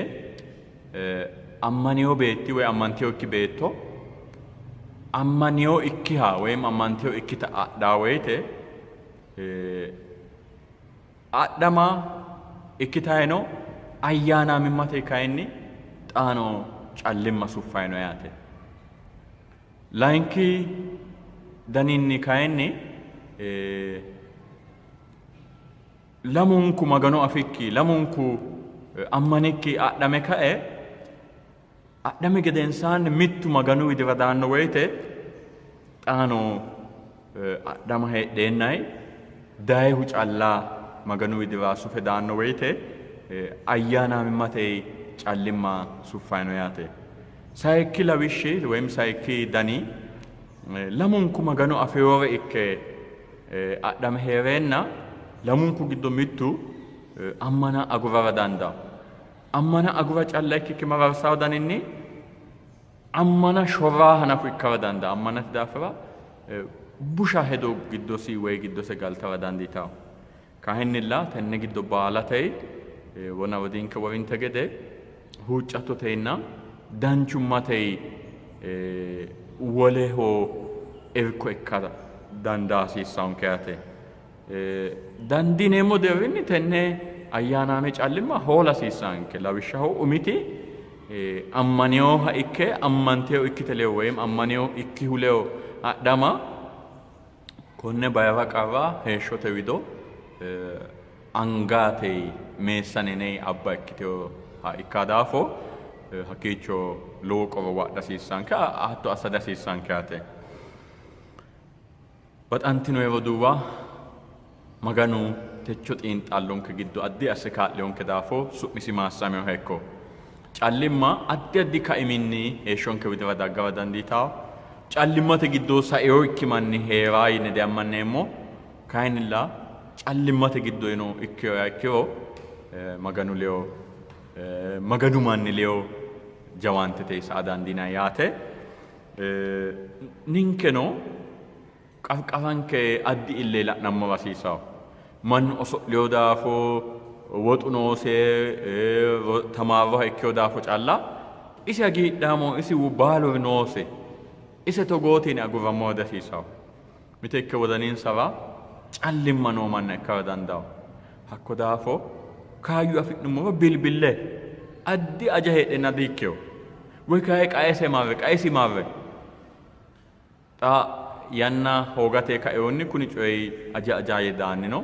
ammaneyo beetti woy ammanteyokki beetto ammaneyo ikkiha woyim ammanteyo ikkita adhaa woyte adhama ikkitayeno ayyaanaamimmatey kayinni xaano callimma suffayno yaate layinki daninni kayinni lamunku magano afikki lamunku ammanikki adhame ka'e adhame gedensaanni mittu maganu widira daanno woyte xaano adhama heedheennayi dayihu callaa maganu widira sufe daanno woyte ayyaanaamimmatey callimma suffayno yaate sayikki lawishshi woyim sayikki dani lamunku maganu afeyoore ikke adhama heereenna lamunku giddo mittu ammana agurara danda'a. Ammana agura calla ikkikki mararsaa daninni ammana shorraa hanafu ikkara danda'a. Ammanati daafira busha hedo giddosi way giddose galtara dandiitawo. Kahinnilla tenne giddo baala ta'e wona wodiinke worinta gede huuccatto ta'enna danchumma ta'e woleho irko ikkara dandaasiissaanke yaate. Dandiineemmo deerrinni tenne ayyaanaame callimma hoolasiissaanke. Lawishshaho umiti ammaneyoha ikke ammanteyo ikkite leyo woyim ammaneyo ikkihu leyo adhama konne bayra qarra heeshshote wido angaatey meessaneney abba ikkiteyo ikka daafo hakkiicho lowo qoro wodhasiissaanke hatto assada hasiissaanke yaate. Baxantino yeroo duuba maganu techo xiinxallonke giddo addi asse kaa'leyonke daafo su'misi maassameyo hekko. Callimma addi addi kaiminni heeshshonke widira daggara dandiitawo. Callimmate giddoo saeyo ikki manni heeraa yine deammanneemmo. Kayinnilla callimmate giddo yino ikkiro maganu leyo maganu manni leyo jawaantete isaa dandiina yaate. Ninkeno qarqaranke addi illee la'namma rasiisawo. Mannu oso'leyo daafo woxu noose tamaarroha ikkeyo daafo calla isi hagiidhaamo isi baalori noose ise togootiin agurrammo dasiisawo. Mite ikke wodaniinsara callimma noo manna ikkara dandawo. Hakko daafo kaayyu afi'nummoro bilbille addi aja heedhenna diikkeyo woy kayi qaese marre xa yanna hoogate kaeonni kuni coyi aja ajaaye daannino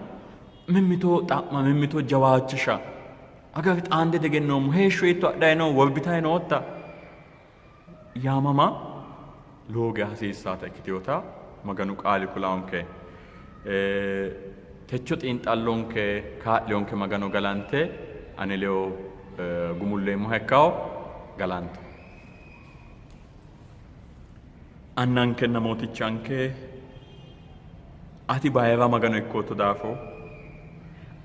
mimmito xa'ma mimmito jawaachisha agar xaande degennoommo heeshsho hitto adhayino worbitayi nootta yaamama looge hasiissaata ikkiteyota maganu qaali kulaonke. Techo xiinxallonke kaa'leyonke magano galante ane leyo gumulleemmo hekkawo galante. Annankenna mootichanke ati bayra magano ikkootto daafo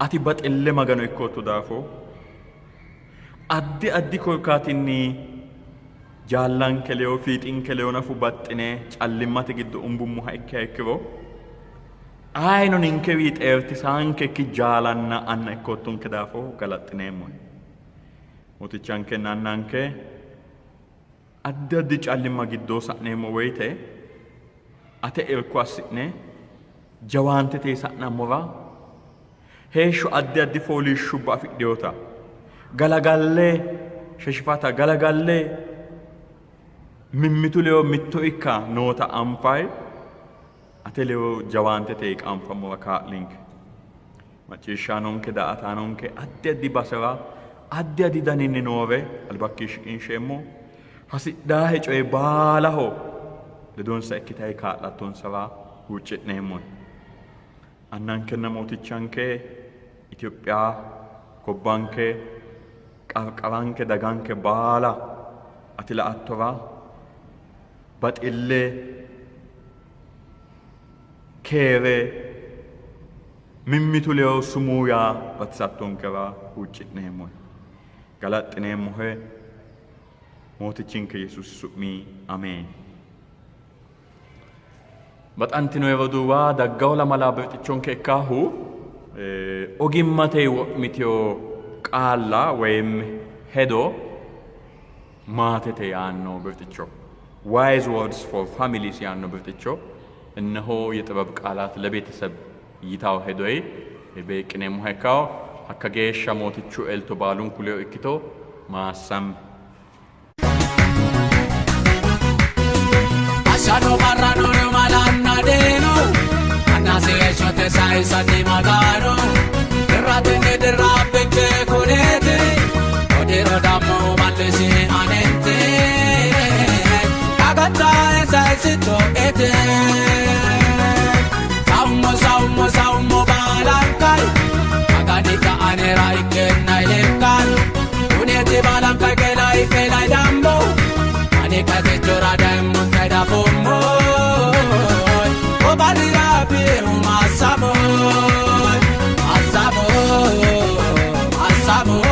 ati baxille magano ikkootto daafo addi addi korkaatinni jaallanke leyo fiixinke leyo nafu baxxine callimmate giddo umbummoha ikkiha ikkiro ayino ninke wiixeertisaanke ikki jaalanna anna ikkoottonke daafo galaxxineemmo. Mootichankenna annanke addi addi callimma giddoo sa'neemmo woyte ate irko assi'ne jawaantete sa'nammora heeshsho addi addi fooliishshubba afidheyota galagalle sheshifata galagalle mimmitu leyo mitto ikka noota anfay ate leyo jawaantete qaanfammora kaa'linke. Macciishshaanonke daa''ataanonke addi addi basera addi addi daninni noore albakkii shiqinsheemmo. Hasidhaahe coye baalaho ledonsa ikkitayi kaa'lattonsara huucci'neemmo. Annankenna mootichanke Itiyophiyaa gobbanke qarqaranke daganke baala ati la'attora baxille keere mimmitu leyo sumuuyaa batisattonkera huucci'neemmo. Galaxxineemmohe mootichinke Yesuus su'mii ameen. Baxantino yeroo duuba daggawo lamalaa birxichonke ikkaahu ogimmatey wo'miteyo qaalla ወይም ሄዶ ማተተ ያነው ብርጥቾ wise words for families ያነው ብርጥቾ እነሆ የጥበብ ቃላት ለቤተሰብ ይታው ሄዶይ በቅኔም ሆካው አከጌሻ ሞትቹ ኤልቶ ባሉን ኩሌው እክቶ ማሳም አሻዶ ባራኖ ነው ማላና ደኖ አናሴ ሾተ ሳይሳኒ ማጋሮ ድራተነ ድራበቸ ኮኔት ኦዴሮ ዳሞ ማለሲ አኔት አጋታ ሳይስቶ ኤት ሳውሞ ባላንካይ አጋዲካ አኔራ ይከና ይለካል ሁኔት ባላንካይ ከላይ ዳምቦ አኔ ከቴጆራ ዳሞ ከዳፎሞ balirabe masamo masamo masamo